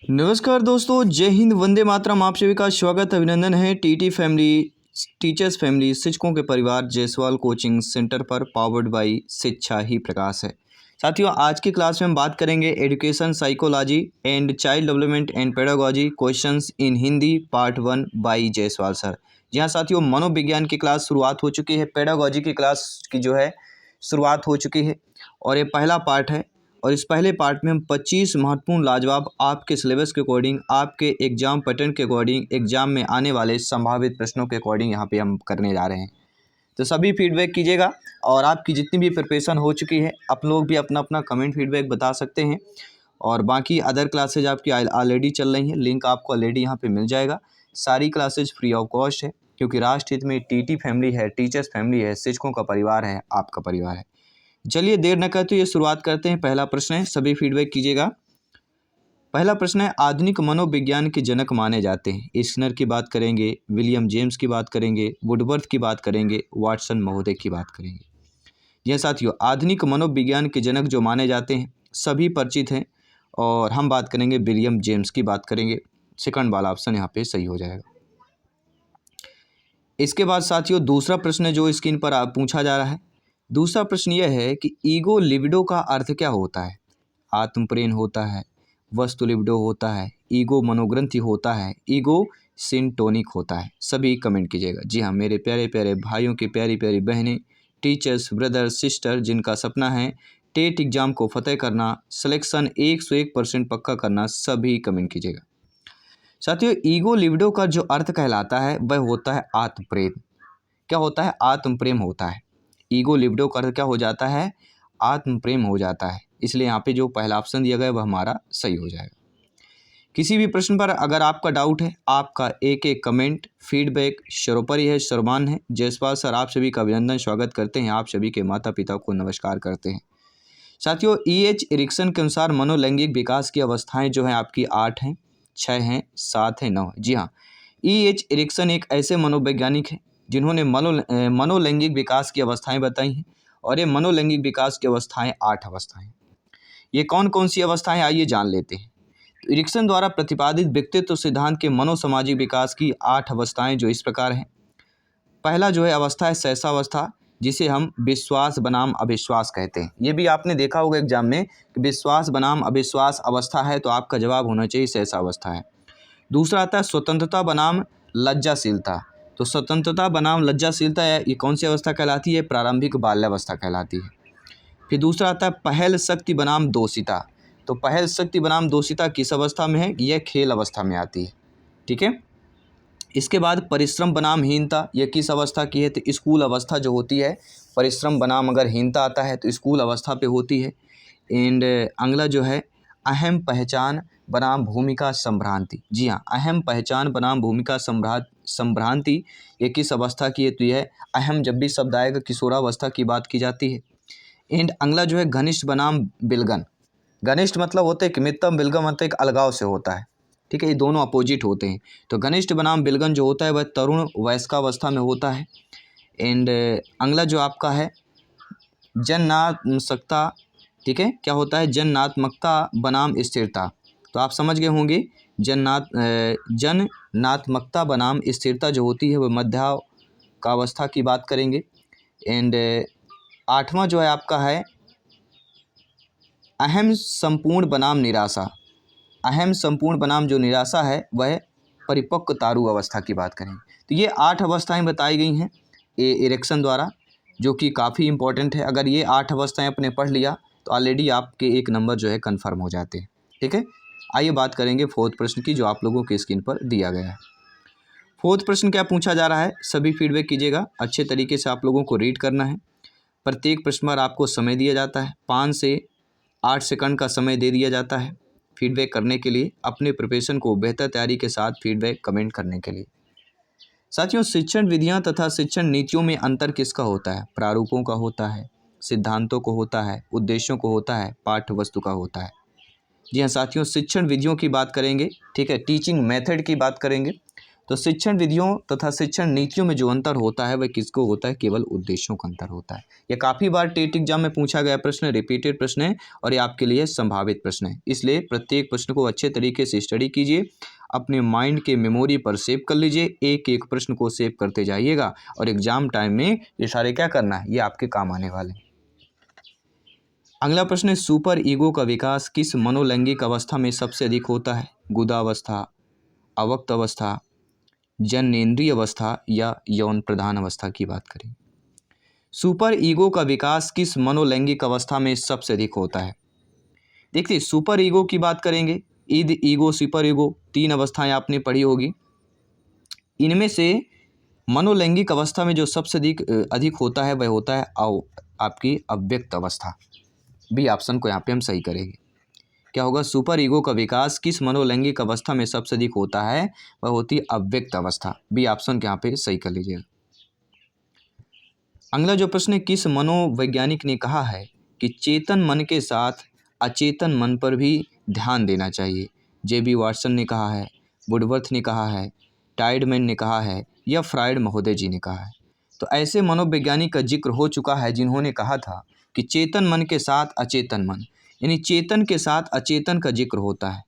नमस्कार दोस्तों, जय हिंद, वंदे मातरम। आप सभी का स्वागत अभिनंदन है टीटी फैमिली, टीचर्स फैमिली, शिक्षकों के परिवार जायसवाल कोचिंग सेंटर पर, पावर्ड बाई शिक्षा ही प्रकाश है। साथियों, आज की क्लास में हम बात करेंगे education psychology and child development and pedagogy questions in Hindi part 1 by Jaiswal sir. जी हाँ साथियों, मनोविज्ञान की क्लास शुरुआत हो चुकी है, पेडागोजी की क्लास की जो है शुरुआत हो चुकी है और ये पहला पार्ट है। और इस पहले पार्ट में हम 25 महत्वपूर्ण लाजवाब आपके सिलेबस के अकॉर्डिंग, आपके एग्जाम पैटर्न के अकॉर्डिंग, एग्जाम में आने वाले संभावित प्रश्नों के अकॉर्डिंग यहाँ पे हम करने जा रहे हैं। तो सभी फीडबैक कीजिएगा और आपकी जितनी भी प्रिपरेशन हो चुकी है आप लोग भी अपना अपना कमेंट फीडबैक बता सकते हैं। और बाकी अदर क्लासेज आपकी ऑलरेडी चल रही हैं, लिंक आपको ऑलरेडी यहाँ पे मिल जाएगा। सारी क्लासेज फ्री ऑफ कॉस्ट है क्योंकि राष्ट्र हित में टीटी फैमिली है, टीचर्स फैमिली है, शिक्षकों का परिवार है, आपका परिवार है। चलिए देर न करते हुए शुरुआत करते हैं। पहला प्रश्न है, सभी फीडबैक कीजिएगा। पहला प्रश्न है, आधुनिक मनोविज्ञान के जनक माने जाते हैं। स्किनर की बात करेंगे, विलियम जेम्स की बात करेंगे, वुडवर्थ की बात करेंगे, वाटसन महोदय की बात करेंगे। यह साथियों, आधुनिक मनोविज्ञान के जनक जो माने जाते हैं सभी परिचित हैं और हम बात करेंगे विलियम जेम्स की बात करेंगे। सेकंड वाला ऑप्शन यहाँ पे सही हो जाएगा। इसके बाद साथियों दूसरा प्रश्न जो स्क्रीन पर पूछा जा रहा है, दूसरा प्रश्न यह है कि ईगो लिबिडो का अर्थ क्या होता है। आत्म प्रेम होता है, वस्तु लिबिडो होता है, ईगो मनोग्रंथि होता है, ईगो सिंटोनिक होता है। सभी कमेंट कीजिएगा। जी हाँ मेरे प्यारे प्यारे भाइयों की प्यारी प्यारी बहनें, टीचर्स, ब्रदर, सिस्टर, जिनका सपना है टेट एग्जाम को फतेह करना, सिलेक्शन 101% पक्का करना, सभी कमेंट कीजिएगा। साथियों ईगो लिबिडो का जो अर्थ कहलाता है वह होता है आत्म प्रेम। क्या होता है? आत्म प्रेम होता है। ईगो लिबिडो का अर्थ क्या हो जाता है? आत्म प्रेम हो जाता है। इसलिए यहाँ पे जो पहला ऑप्शन दिया गया है वह हमारा सही हो जाएगा। किसी भी प्रश्न पर अगर आपका डाउट है, आपका एक एक कमेंट फीडबैक सर्वोपरि है, सर्वमान्य है। जायसवाल सर आप सभी का अभिनंदन स्वागत करते हैं, आप सभी के माता पिता को नमस्कार करते हैं। साथियों E.H. एरिक्सन के अनुसार मनोलैंगिक विकास की अवस्थाएं जो हैं आपकी 8 हैं, 6 हैं, 7 हैं, 9 हैं। जी हाँ, E.H. एरिक्सन एक ऐसे मनोवैज्ञानिक हैं जिन्होंने मनोलैंगिक विकास की अवस्थाएं बताई हैं और ये मनोलैंगिक विकास की अवस्थाएं 8 अवस्थाएं। ये कौन कौन सी अवस्थाएं, आइए जान लेते हैं। तो एरिक्सन द्वारा प्रतिपादित व्यक्तित्व सिद्धांत के मनोसामाजिक विकास की 8 अवस्थाएं जो इस प्रकार हैं। पहला जो है अवस्था है सहसावस्था, जिसे हम विश्वास बनाम अविश्वास कहते हैं। ये भी आपने देखा होगा एग्जाम में कि विश्वास बनाम अविश्वास अवस्था है तो आपका जवाब होना चाहिए सहसावस्था है। दूसरा आता है स्वतंत्रता बनाम लज्जाशीलता। तो स्वतंत्रता बनाम लज्जाशीलता ये कौन सी अवस्था कहलाती है? प्रारंभिक बाल्यावस्था कहलाती है। फिर दूसरा आता है पहल शक्ति बनाम दोषिता। तो पहल शक्ति बनाम दोषिता किस अवस्था में है? यह खेल अवस्था में आती है। ठीक है। इसके बाद परिश्रम बनाम हीनता, यह किस अवस्था की है? तो स्कूल अवस्था जो होती है, परिश्रम बनाम अगर हीनता आता है तो स्कूल अवस्था पे होती है। एंड अगला जो है अहम पहचान बनाम भूमिका संभ्रांति। जी हाँ, अहम पहचान बनाम भूमिका संभ्रांति ये किस अवस्था की है? तो यह अहम जब भी शब्द आएगा किशोरावस्था की बात की जाती है। एंड अगला जो है घनिष्ठ बनाम बिलगन। घनिष्ठ मतलब होता है कि मित्रम, बिलगन मतलब एक अलगाव से होता है। ठीक है, ये दोनों अपोजिट होते हैं। तो घनिष्ठ बनाम बिलगन जो होता है वह तरुण वयस्कावस्था में होता है। एंड अगला जो आपका है जननात्मकता। ठीक है, क्या होता है? जननात्मकता बनाम स्थिरता। तो आप समझ गए होंगे जननात्मकता बनाम स्थिरता जो होती है वह मध्यावस्था की बात करेंगे। एंड आठवां जो है आपका है अहम संपूर्ण बनाम निराशा। अहम संपूर्ण बनाम जो निराशा है वह परिपक्व तारू अवस्था की बात करें। तो ये 8 अवस्थाएं बताई गई हैं एरिक्सन द्वारा, जो कि काफ़ी इंपॉर्टेंट है। अगर ये 8 अवस्थाएं आपने पढ़ लिया तो ऑलरेडी आपके एक नंबर जो है कन्फर्म हो जाते हैं। ठीक है, आइए बात करेंगे फोर्थ प्रश्न की जो आप लोगों के स्क्रीन पर दिया गया है। फोर्थ प्रश्न क्या पूछा जा रहा है, सभी फीडबैक कीजिएगा। अच्छे तरीके से आप लोगों को रीड करना है। प्रत्येक प्रश्न पर आपको समय दिया जाता है, 5 से 8 सेकंड का समय दे दिया जाता है फीडबैक करने के लिए, अपने प्रिपरेशन को बेहतर तैयारी के साथ फीडबैक कमेंट करने के लिए। साथियों शिक्षण विधियां तथा शिक्षण नीतियों में अंतर किसका होता है? प्रारूपों का होता है, सिद्धांतों को होता है, उद्देश्यों को होता है, पाठ्य वस्तु का होता है। जी हाँ साथियों, शिक्षण विधियों की बात करेंगे। ठीक है, टीचिंग मेथड की बात करेंगे तो शिक्षण विधियों तथा शिक्षण नीतियों में जो अंतर होता है वह किसको होता है, केवल उद्देश्यों का अंतर होता है। ये काफ़ी बार टेट एग्जाम में पूछा गया प्रश्न, रिपीटेड प्रश्न है और ये आपके लिए संभावित प्रश्न है। इसलिए प्रत्येक प्रश्न को अच्छे तरीके से स्टडी कीजिए, अपने माइंड के मेमोरी पर सेव कर लीजिए, एक एक प्रश्न को सेव करते जाइएगा और एग्जाम टाइम में ये सारे क्या करना है, ये आपके काम आने वाले हैं। अगला प्रश्न है, सुपर ईगो का विकास किस मनोलैंगिक अवस्था में सबसे अधिक होता है? गुदावस्था, अवक्त अवस्था, जननेंद्रिय अवस्था या यौन प्रधान अवस्था की बात करें। सुपर ईगो का विकास किस मनोलैंगिक अवस्था में सबसे अधिक होता है? देखिए, सुपर ईगो की बात करेंगे, ईद, ईगो, सुपर ईगो, 3 अवस्थाएं आपने पढ़ी होगी। इनमें से मनोलैंगिक अवस्था में जो सबसे अधिक होता है वह होता है आपकी अव्यक्त अवस्था। बी ऑप्शन को यहाँ पे हम सही करेंगे। क्या होगा? सुपर ईगो का विकास किस मनोलैंगिक अवस्था में सबसे अधिक होता है? वह होती है अव्यक्त अवस्था। बी ऑप्शन के यहाँ पे सही कर लीजिएगा। अगला जो प्रश्न है, किस मनोवैज्ञानिक ने कहा है कि चेतन मन के साथ अचेतन मन पर भी ध्यान देना चाहिए? जे.बी. वाटसन ने कहा है, वुडवर्थ ने कहा है, टाइडमैन ने कहा है या फ्रायड महोदय जी ने कहा है? तो ऐसे मनोवैज्ञानिक का जिक्र हो चुका है जिन्होंने कहा था कि चेतन मन के साथ अचेतन मन, यानी चेतन के साथ अचेतन का जिक्र होता है।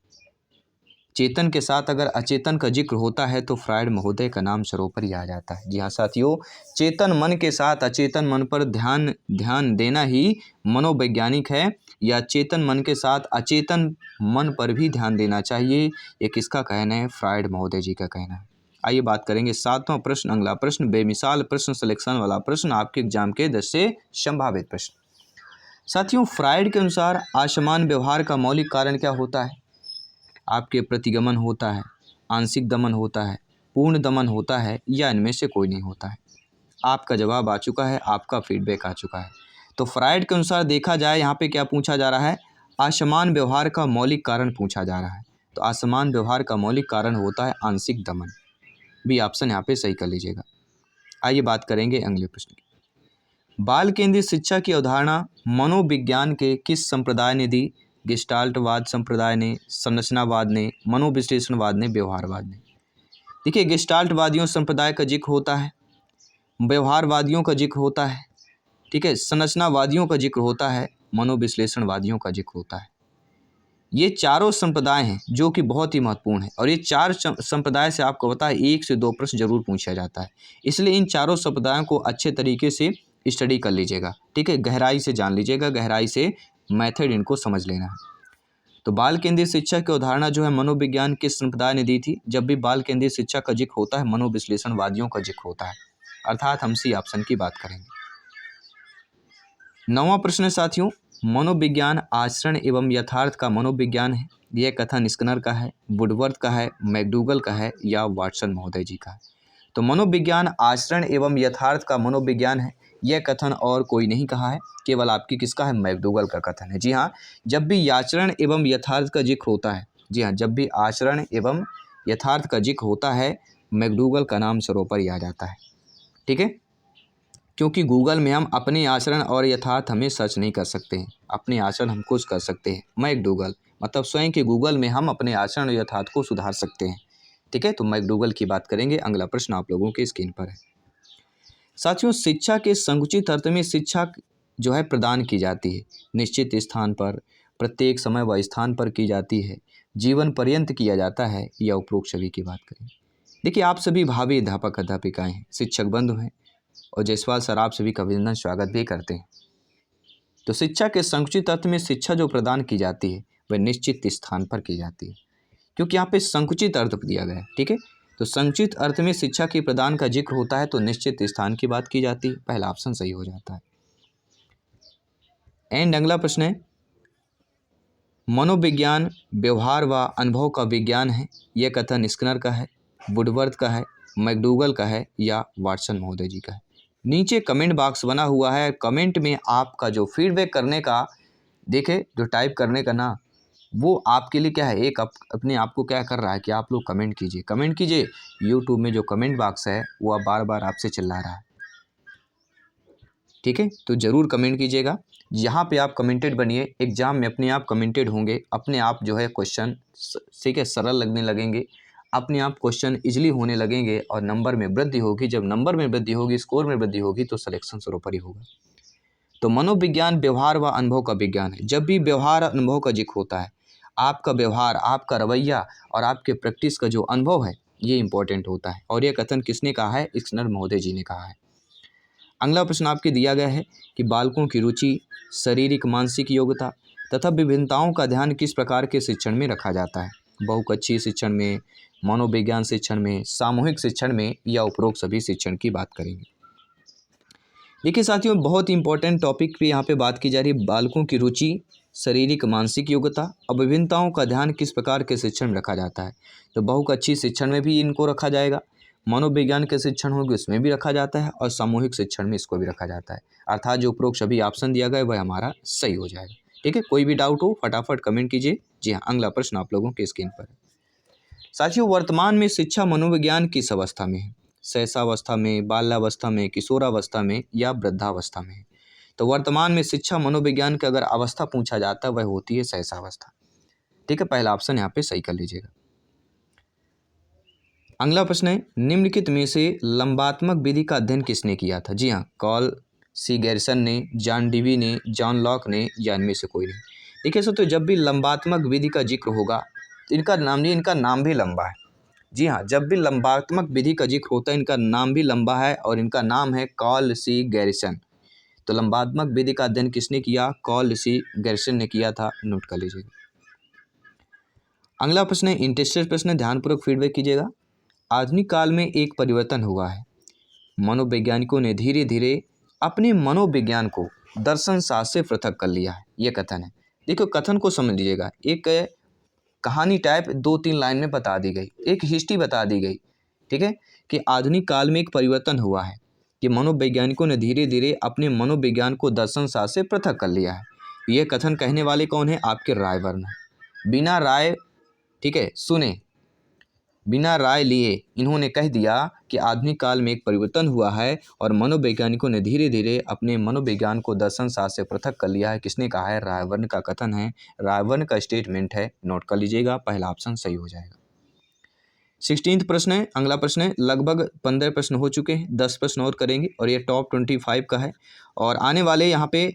चेतन के साथ अगर अचेतन का जिक्र होता है तो फ्रायड महोदय का नाम सरोपर ही आ जाता है। जी हाँ साथियों, चेतन मन के साथ अचेतन मन पर ध्यान देना ही मनोवैज्ञानिक है, या चेतन मन के साथ अचेतन मन पर भी ध्यान देना चाहिए, ये किसका कहना है? फ्रायड महोदय जी का कहना है। आइए बात करेंगे 7वां प्रश्न। अगला प्रश्न बेमिसाल प्रश्न सिलेक्शन वाला प्रश्न, आपके एग्जाम के 10 से संभावित प्रश्न। साथियों, फ्रायड के अनुसार असमान व्यवहार का मौलिक कारण क्या होता है? आपके प्रतिगमन होता है, आंशिक दमन होता है, पूर्ण दमन होता है या इनमें से कोई नहीं होता है? आपका जवाब आ चुका है, आपका फीडबैक आ चुका है। तो फ्रायड के अनुसार देखा जाए, यहाँ पे क्या पूछा जा रहा है? असमान व्यवहार का मौलिक कारण पूछा जा रहा है। तो असमान व्यवहार का मौलिक कारण होता है आंशिक दमन। बी ऑप्शन यहाँ पे सही कर लीजिएगा। आइए बात करेंगे अगले प्रश्न की। बाल केंद्रित शिक्षा की अवधारणा मनोविज्ञान के किस संप्रदाय ने दी? गेस्टाल्टवाद संप्रदाय ने, संरचनावाद ने, मनोविश्लेषणवाद ने, व्यवहारवाद ने? देखिए, गेस्टाल्टवादियों संप्रदाय का जिक्र होता है, व्यवहारवादियों का जिक्र होता है, ठीक है, संरचनावादियों का जिक्र होता है, मनोविश्लेषणवादियों का जिक्र होता है। ये चारों संप्रदाय हैं जो कि बहुत ही महत्वपूर्ण है और ये चार संप्रदाय से आपको पता है 1 से 2 प्रश्न जरूर पूछा जाता है। इसलिए इन चारों संप्रदायों को अच्छे तरीके से स्टडी कर लीजिएगा, ठीक है, गहराई से जान लीजिएगा, गहराई से मेथड इनको समझ लेना है। तो बाल केंद्रित शिक्षा की अवधारणा जो है मनोविज्ञान किस संप्रदाय ने दी थी? जब भी बाल केंद्रित शिक्षा का जिक्र होता है मनोविश्लेषणवादियों का जिक्र होता है, अर्थात हम सी ऑप्शन की बात करेंगे। 9वां प्रश्न है साथियों, मनोविज्ञान आचरण एवं यथार्थ का मनोविज्ञान है। यह कथन स्किनर का है, वुडवर्थ का है, मैकडूगल का है या वाटसन महोदय जी का है? तो मनोविज्ञान आचरण एवं यथार्थ का मनोविज्ञान है, यह कथन और कोई नहीं कहा है, केवल आपकी किसका है? मैकडूगल का कथन है। जी हाँ, जब भी आचरण एवं यथार्थ का जिक्र होता है, जी हाँ, जब भी आचरण एवं यथार्थ का जिक्र होता है मैकडूगल का नाम सरोपर ही आ जाता है, ठीक है, क्योंकि गूगल में हम अपने आचरण और यथार्थ हमें सर्च नहीं कर सकते हैं, अपने आचरण हम कुछ कर सकते हैं। मैकडूगल मतलब स्वयं के गूगल में हम अपने आचरण और यथार्थ को सुधार सकते हैं, ठीक है। तो मैकडूगल की बात करेंगे। अगला प्रश्न आप लोगों के स्क्रीन पर है। साथियों, शिक्षा के संकुचित अर्थ में शिक्षा जो है प्रदान की जाती है, निश्चित स्थान पर, प्रत्येक समय व स्थान पर की जाती है, जीवन पर्यंत किया जाता है या उपरोक्त सभी की बात करें। देखिए, आप सभी भावी अध्यापक अध्यापिकाएं हैं, शिक्षक बंधु हैं और जायसवाल सर आप सभी का अभिनंदन स्वागत भी करते हैं। तो शिक्षा के संकुचित अर्थ में शिक्षा जो प्रदान की जाती है वह निश्चित स्थान पर की जाती है, क्योंकि यहाँ पे संकुचित अर्थ दिया गया है, ठीक है। तो संकुचित अर्थ में शिक्षा के प्रदान का जिक्र होता है तो निश्चित स्थान की बात की जाती है, पहला ऑप्शन सही हो जाता है। एंड अगला प्रश्न है, मनोविज्ञान व्यवहार व अनुभव का विज्ञान है, यह कथन स्किनर का है, वुडवर्थ का है, मैकडूगल का है या वाटसन महोदय जी का है? नीचे कमेंट बॉक्स बना हुआ है, कमेंट में आपका जो फीडबैक करने का, देखे जो टाइप करने का ना, वो आपके लिए क्या है, एक अपने आप को क्या कर रहा है कि आप लोग कमेंट कीजिए, कमेंट कीजिए। यूट्यूब में जो कमेंट बॉक्स है वो अब बार बार आपसे चिल्ला रहा है, ठीक है, तो ज़रूर कमेंट कीजिएगा। यहाँ पे आप कमेंटेड बनिए, एग्जाम में अपने आप कमेंटेड होंगे, अपने आप जो है क्वेश्चन ठीक है सरल लगने लगेंगे, अपने आप क्वेश्चन इजीली होने लगेंगे और नंबर में वृद्धि होगी। जब नंबर में वृद्धि होगी, स्कोर में वृद्धि होगी, तो सिलेक्शन सर्वोपरि होगा। तो मनोविज्ञान व्यवहार व अनुभव का विज्ञान है। जब भी व्यवहार अनुभव का जिक्र होता है, आपका व्यवहार, आपका रवैया और आपके प्रैक्टिस का जो अनुभव है, ये इंपॉर्टेंट होता है। और ये कथन किसने कहा है? स्किनर महोदय जी ने कहा है। अगला प्रश्न आपके दिया गया है कि बालकों की रुचि, शारीरिक मानसिक योग्यता तथा विभिन्नताओं का ध्यान किस प्रकार के शिक्षण में रखा जाता है? बहुकक्षीय शिक्षण में, मनोविज्ञान शिक्षण में, सामूहिक शिक्षण में, या उपरोक्त सभी शिक्षण की बात करेंगे। देखिए साथियों, बहुत ही इंपॉर्टेंट टॉपिक पे यहाँ पे बात की जा रही है। बालकों की रुचि, शारीरिक मानसिक योग्यता और विभिन्नताओं का ध्यान किस प्रकार के शिक्षण में रखा जाता है? तो बहुकक्षीय शिक्षण में भी इनको रखा जाएगा, मनोविज्ञान के शिक्षण होंगे उसमें भी रखा जाता है, और सामूहिक शिक्षण में इसको भी रखा जाता है। अर्थात जो उपरोक्त सभी ऑप्शन दिया गया वह हमारा सही हो जाएगा। ठीक है, कोई भी डाउट हो फटाफट कमेंट कीजिए। जी हाँ, अगला प्रश्न आप लोगों के स्क्रीन पर है। साथियों, वर्तमान में शिक्षा मनोविज्ञान किस अवस्था में है? शैशवावस्था में, बाल्यावस्था में, किशोरावस्था में, या वृद्धावस्था में? तो वर्तमान में शिक्षा मनोविज्ञान की अगर अवस्था पूछा जाता है वह होती है शैशवावस्था। ठीक है, पहला ऑप्शन यहाँ पे सही कर लीजिएगा। अगला प्रश्न है, निम्नलिखित में से लंबात्मक विधि का अध्ययन किसने किया था? जी हाँ, कार्ल सी गैरिसन ने, जॉन डीवी ने, जॉन लॉक ने, या इनमें से कोई नहीं। देखिए सर, तो जब भी लंबात्मक विधि का जिक्र होगा तो इनका नाम भी लंबा है। जी हाँ, जब भी लंबात्मक विधि का जिक्र होता है इनका नाम भी लंबा है, और इनका नाम है कार्ल सी गैरिसन। तो लंबात्मक विधि का अध्ययन किसने किया? कार्ल सी गैरिसन ने किया था, नोट कर लीजिएगा। अगला प्रश्न है इंटरेस्टेड प्रश्न, ध्यानपूर्वक फीडबैक कीजिएगा। आधुनिक काल में एक परिवर्तन हुआ है। मनोवैज्ञानिकों ने धीरे धीरे अपने मनोविज्ञान को दर्शन शास्त्र से पृथक कर लिया है, ये कथन है। देखो कथन को समझ लीजिएगा, एक कहानी टाइप 2-3 लाइन में बता दी गई, एक हिस्ट्री बता दी गई। ठीक है, कि आधुनिक काल में एक परिवर्तन हुआ है कि मनोवैज्ञानिकों ने धीरे धीरे अपने मनोविज्ञान को दर्शन शास्त्र से पृथक कर लिया है। यह कथन कहने वाले कौन है? आपके रायबर्न। बिना राय, ठीक है, सुने, बिना राय लिए इन्होंने कह दिया कि आधुनिक काल में एक परिवर्तन हुआ है और मनोवैज्ञानिकों ने धीरे धीरे अपने मनोविज्ञान को दर्शन शास्त्र से पृथक कर लिया है। किसने कहा है? रायबर्न का कथन है, रायबर्न का स्टेटमेंट है, नोट कर लीजिएगा, पहला ऑप्शन सही हो जाएगा। 16वां प्रश्न है, अगला प्रश्न है। लगभग 15 प्रश्न हो चुके हैं, 10 प्रश्न और करेंगे और ये टॉप 25 का है। और आने वाले यहाँ पे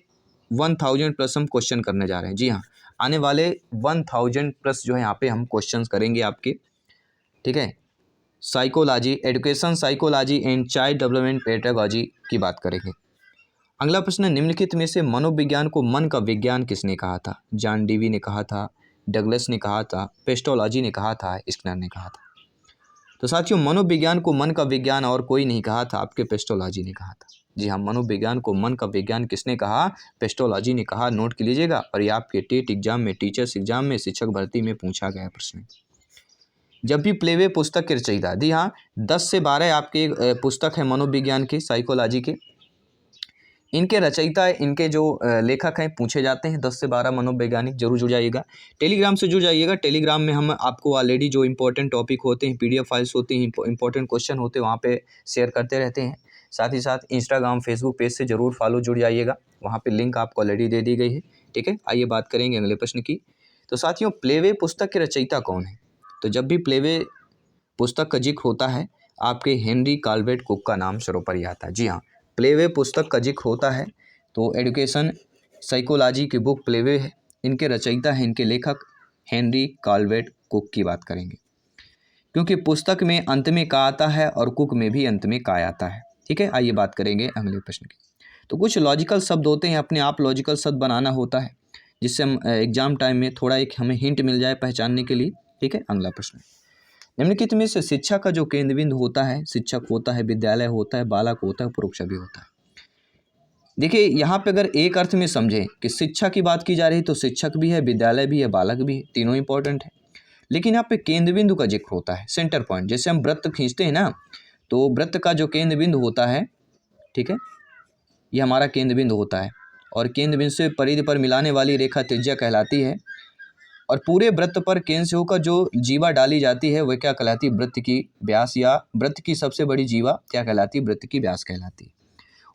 1000 प्लस हम क्वेश्चन करने जा रहे हैं। जी हाँ, आने वाले 1000 प्लस जो है यहाँ पे हम क्वेश्चन करेंगे आपके। ठीक है, psychology, education psychology and child development pedagogy की बात करेंगे। अगला प्रश्न, निम्नलिखित में से मनोविज्ञान को मन का विज्ञान किसने कहा था? जॉन डीवी ने कहा था, डगलस ने कहा था, पेस्टोलॉजी ने कहा था, स्किनर ने कहा था। तो साथियों, मनोविज्ञान को मन का विज्ञान और कोई नहीं कहा था, आपके पेस्टोलॉजी ने कहा था। जी हाँ, मनोविज्ञान को मन का विज्ञान किसने कहा? पेस्टोलॉजी ने कहा, नोट कर लीजिएगा। और ये आपके टेट एग्जाम में, टीचर्स एग्जाम में, शिक्षक भर्ती में पूछा गया प्रश्न। जब भी प्लेवे पुस्तक के रचयिता, जी हाँ, 10 से 12 आपके पुस्तक है मनोविज्ञान के, साइकोलॉजी के, इनके रचयिता, इनके जो लेखक हैं पूछे जाते हैं। 10 से 12 मनोवैज्ञानिक, जरूर जुड़ जाइएगा। टेलीग्राम से जुड़ जाइएगा। टेलीग्राम में हम आपको ऑलरेडी जो इंपॉर्टेंट टॉपिक होते हैं, PDF फाइल्स होती हैं, इंपॉर्टेंट क्वेश्चन होते हैं, वहाँ पे शेयर करते रहते हैं। साथ ही साथ इंस्टाग्राम, फेसबुक पेज से जरूर फॉलो, जुड़ जाइएगा, वहाँ पे लिंक आपको ऑलरेडी दे दी गई है। ठीक है, आइए बात करेंगे अगले प्रश्न की। तो साथियों, प्लेवे पुस्तक के रचयिता कौन है? तो जब भी प्लेवे पुस्तक का जिक्र होता है, आपके हेनरी काल्वेट कुक का नाम सर्वोपरि आता है। जी हाँ, प्लेवे पुस्तक का जिक्र होता है तो एजुकेशन साइकोलॉजी की बुक प्लेवे है, इनके रचयिता हैं, इनके लेखक हेनरी काल्वेट कुक की बात करेंगे। क्योंकि पुस्तक में अंत में का आता है और कुक में भी अंत में का आता है। ठीक है, आइए बात करेंगे अगले प्रश्न की। तो कुछ लॉजिकल शब्द होते हैं, अपने आप लॉजिकल शब्द बनाना होता है, जिससे हम एग्जाम टाइम में थोड़ा एक हमें हिंट मिल जाए पहचानने के लिए। ठीक है, अगला प्रश्न, निम्नलिखित में से शिक्षा का जो केंद्र बिंदु होता है, शिक्षक होता है, विद्यालय होता है, बालक होता है, उपरोक्त सभी होता है। देखिए यहाँ पे अगर एक अर्थ में समझें कि शिक्षा की बात की जा रही है तो शिक्षक भी है, विद्यालय भी है, बालक भी है, तीनों इंपॉर्टेंट है। लेकिन यहाँ पे केंद्र बिंदु का जिक्र होता है, सेंटर पॉइंट। जैसे हम वृत्त खींचते हैं ना, तो वृत्त का जो केंद्र बिंदु होता है, ठीक है, ये हमारा केंद्र बिंदु होता है, और केंद्र बिंदु से परिधि पर मिलाने वाली रेखा त्रिज्या कहलाती है। और पूरे वृत्त पर केंद्र से होकर जो जीवा डाली जाती है वह क्या कहलाती है? वृत्त की व्यास, या वृत्त की सबसे बड़ी जीवा क्या कहलाती है? वृत्त की व्यास कहलाती है।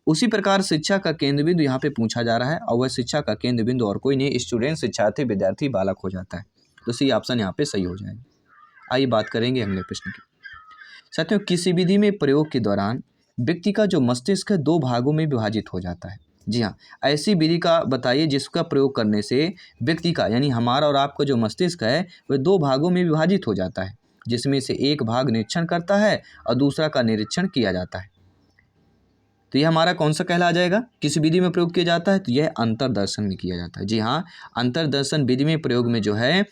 उसी प्रकार शिक्षा का केंद्र बिंदु यहाँ पे पूछा जा रहा है, और वह शिक्षा का केंद्र बिंदु और कोई नहीं, स्टूडेंट, शिक्षार्थी, विद्यार्थी, बालक हो जाता है। तो सी ऑप्शन यहाँ पे सही हो जाएगा। आइए बात करेंगे अगले प्रश्न की। साथियों, किसी विधि में प्रयोग के दौरान व्यक्ति का जो मस्तिष्क है 2 भागों में विभाजित हो जाता है। जी हाँ, ऐसी विधि का बताइए जिसका प्रयोग करने से व्यक्ति का यानी हमारा और आपका जो मस्तिष्क है वह 2 भागों में विभाजित हो जाता है, जिसमें से एक भाग निरीक्षण करता है और दूसरा का निरीक्षण किया जाता है। तो यह हमारा कौन सा कहला जाएगा? किस विधि में प्रयोग किया जाता है? तो यह अंतर्दर्शन में किया जाता है। जी हाँ, अंतर्दर्शन विधि में प्रयोग में जो है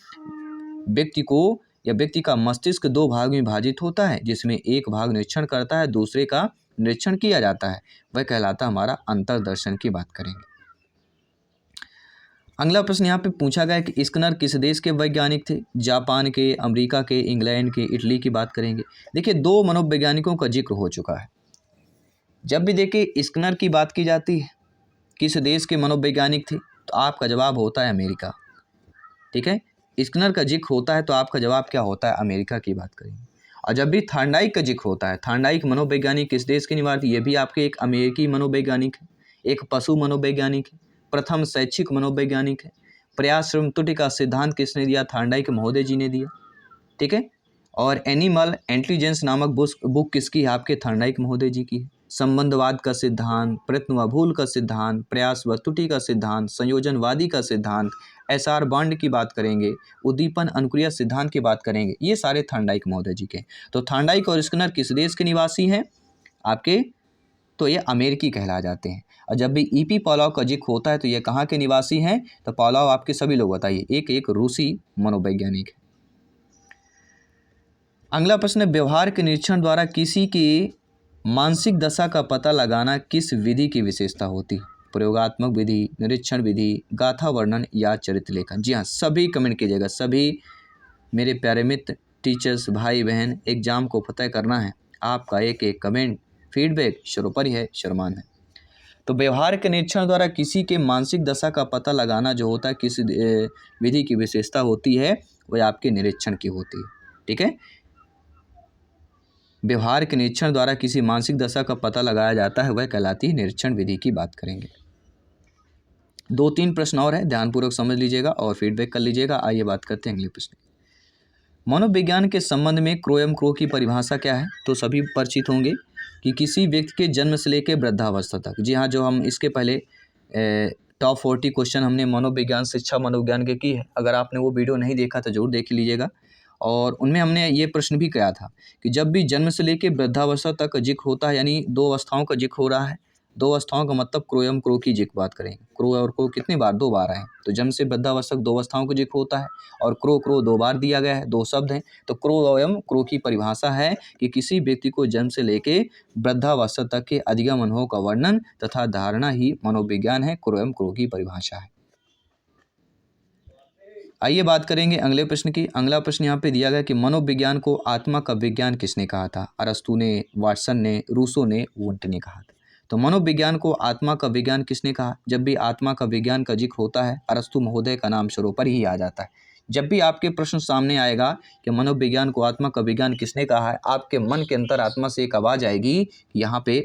व्यक्ति को या व्यक्ति का मस्तिष्क 2 भाग में विभाजित होता है, जिसमें एक भाग निरीक्षण करता है, दूसरे का निरीक्षण किया जाता है। वह कहलाता हमारा अंतर्दर्शन की बात करेंगे। अगला प्रश्न यहाँ पे पूछा गया कि स्किनर किस देश के वैज्ञानिक थे? जापान के, अमेरिका के, इंग्लैंड के, इटली की बात करेंगे। देखिए 2 मनोवैज्ञानिकों का जिक्र हो चुका है। जब भी देखिए स्किनर की बात की जाती है, किस देश के मनोवैज्ञानिक थे, तो आपका जवाब होता है अमेरिका। ठीक है, स्किनर का जिक्र होता है तो आपका जवाब क्या होता है? अमेरिका की बात करेंगे। और जब भी थॉर्नडाइक का जिक्र होता है, थॉर्नडाइक मनोवैज्ञानिक किस देश के निवासी? ये भी आपके एक अमेरिकी मनोवैज्ञानिक है, एक पशु मनोवैज्ञानिक है, प्रथम शैक्षिक मनोवैज्ञानिक है। प्रयास श्रम त्रुटि का सिद्धांत किसने दिया? थॉर्नडाइक महोदय जी ने दिया। ठीक है, और एनिमल इंटेलिजेंस नामक बुक किसकी है? आपके थॉर्नडाइक महोदय जी की है। संबंधवाद का सिद्धांत, प्रयत्न व भूल का सिद्धांत, प्रयास व त्रुटि का सिद्धांत, संयोजनवादी का सिद्धांत, एसआर बॉन्ड की बात करेंगे, उद्दीपन अनुक्रिया सिद्धांत की बात करेंगे, ये सारे थॉर्नडाइक महोदय जी के। तो थॉर्नडाइक और स्किनर किस देश के निवासी हैं आपके? तो ये अमेरिकी कहला जाते हैं। और जब भी ईपी पॉलाव का जिक्र होता है तो ये कहाँ के निवासी हैं? तो पॉलाव आपके सभी लोग बताइए, एक रूसी मनोवैज्ञानिक है। अगला प्रश्न, व्यवहार के निरीक्षण द्वारा किसी की मानसिक दशा का पता लगाना किस विधि की विशेषता होती है? प्रयोगात्मक विधि, निरीक्षण विधि, गाथा वर्णन या चरित्र लेखन? जी हाँ, सभी कमेंट कीजिएगा। सभी मेरे प्यारे मित्र, टीचर्स, भाई बहन, एग्जाम को फतेह करना है। आपका एक एक कमेंट, फीडबैक सर्वोपरि है, सम्मान है। तो व्यवहार के निरीक्षण द्वारा किसी के मानसिक दशा का पता लगाना जो होता है किस विधि की विशेषता होती है, वह आपके निरीक्षण की होती है। ठीक है, व्यवहार के निरीक्षण द्वारा किसी मानसिक दशा का पता लगाया जाता है, वह कहलाती है निरीक्षण विधि की बात करेंगे। 2-3 प्रश्न और है, ध्यानपूर्वक समझ लीजिएगा और फीडबैक कर लीजिएगा। आइए बात करते हैं अगले प्रश्न। मनोविज्ञान के संबंध में क्रो एवं क्रो की परिभाषा क्या है? तो सभी परिचित होंगे कि किसी व्यक्ति के जन्म से लेकर वृद्धावस्था तक। जी हाँ, जो हम इसके पहले टॉप 40 क्वेश्चन हमने मनोविज्ञान, शिक्षा मनोविज्ञान के की है। अगर आपने वो वीडियो नहीं देखा तो जरूर देख लीजिएगा। और उनमें हमने ये प्रश्न भी किया था कि जब भी जन्म से लेकर वृद्धावस्था तक का जिक्र होता है, यानी 2 अवस्थाओं का जिक्र हो रहा है, 2 अवस्थाओं का मतलब क्रो एवं क्रो की जिक्र बात करेंगे। क्रो और क्रो कितनी बार? 2 बार आए। तो जन्म से वृद्धावस्था 2 अवस्थाओं का जिक्र होता है और क्रो क्रो 2 बार दिया गया है, 2 शब्द हैं। तो क्रो एवं क्रो की परिभाषा है कि किसी व्यक्ति को जन्म से लेके वृद्धावस्था तक के अधिगम अनुभव का वर्णन तथा धारणा ही मनोविज्ञान है। क्रो एवं क्रो की परिभाषा है। आइए बात करेंगे अगले प्रश्न की। अगला प्रश्न यहाँ पे दिया गया कि मनोविज्ञान को आत्मा का विज्ञान किसने कहा था? अरस्तू ने, वाटसन ने, रूसो ने, वुंट ने कहा था। तो मनोविज्ञान को आत्मा का विज्ञान किसने कहा? जब भी आत्मा का विज्ञान का जिक्र होता है, अरस्तू महोदय का नाम सर्वोपरि ही आ जाता है। जब भी आपके प्रश्न सामने आएगा कि मनोविज्ञान को आत्मा का विज्ञान किसने कहा है, आपके मन के अंतर आत्मा से एक आवाज़ आएगी, यहाँ पे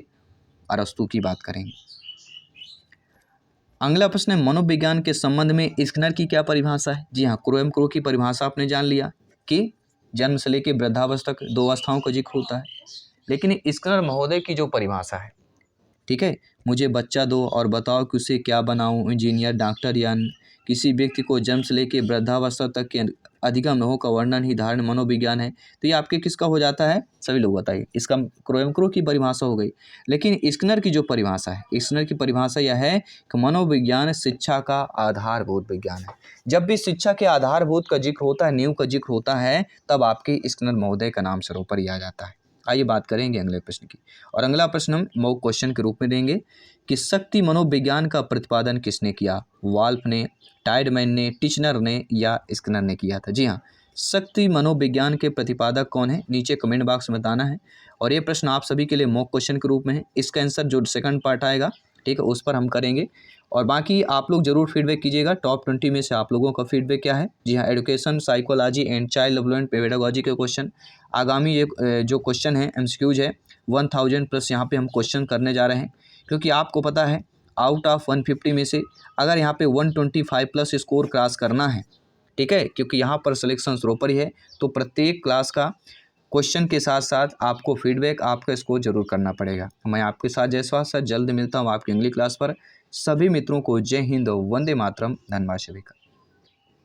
अरस्तू की बात करेंगे। अगला प्रश्न है, मनोविज्ञान के संबंध में स्किनर की क्या परिभाषा है? जी हाँ, क्रो एवं क्रो की परिभाषा आपने जान लिया कि जन्म से लेकर वृद्धावस्था तक 2 अवस्थाओं का जिक्र होता है। लेकिन स्किनर महोदय की जो परिभाषा है, ठीक है, मुझे बच्चा दो और बताओ कि उसे क्या बनाऊं, इंजीनियर, डॉक्टर या किसी व्यक्ति को जन्म से लेकर वृद्धावस्था तक के अधिगम अनुभव का वर्णन ही धारण मनोविज्ञान है। तो ये आपके किसका हो जाता है? सभी लोग बताइए। इसका क्रो एवं क्रो की परिभाषा हो गई। लेकिन स्किनर की जो परिभाषा है, स्किनर की परिभाषा यह है कि मनोविज्ञान शिक्षा का आधारभूत विज्ञान है। जब भी शिक्षा के आधारभूत का जिक्र होता है, नींव का जिक्र होता है, तब आपके स्किनर महोदय का नाम सर्वोपरि आ जाता है। आइए बात करेंगे अगले प्रश्न की। और अगला प्रश्न हम मॉक क्वेश्चन के रूप में देंगे कि शक्ति मनोविज्ञान का प्रतिपादन किसने किया? वाल्फ ने, टाइडमैन ने, टिचनर ने या स्किनर ने किया था? जी हाँ, शक्ति मनोविज्ञान के प्रतिपादक कौन है? नीचे कमेंट बॉक्स में बताना है। और ये प्रश्न आप सभी के लिए मॉक क्वेश्चन के रूप में है। इसका आंसर जो सेकंड पार्ट आएगा, ठीक है, उस पर हम करेंगे। और बाकी आप लोग जरूर फीडबैक कीजिएगा। टॉप 20 में से आप लोगों का फीडबैक क्या है? जी हाँ, education, psychology and child development, pedagogy के क्वेश्चन। आगामी ये जो क्वेश्चन है एमसीक्यूज है, 1000+ यहाँ पे हम क्वेश्चन करने जा रहे हैं। क्योंकि आपको पता है आउट ऑफ 150 में से अगर यहाँ पे 125+ स्कोर क्रॉस करना है ठीक है, क्योंकि यहाँ पर सिलेक्शन प्रॉपर ही है। तो प्रत्येक क्लास का क्वेश्चन के साथ साथ आपको फीडबैक, आपका स्कोर जरूर करना पड़ेगा। मैं आपके साथ जयश्वास सर जल्द मिलता हूँ आपकी अगली क्लास पर। सभी मित्रों को जय हिंद, वंदे मातरम, धन्यवाद सभी का।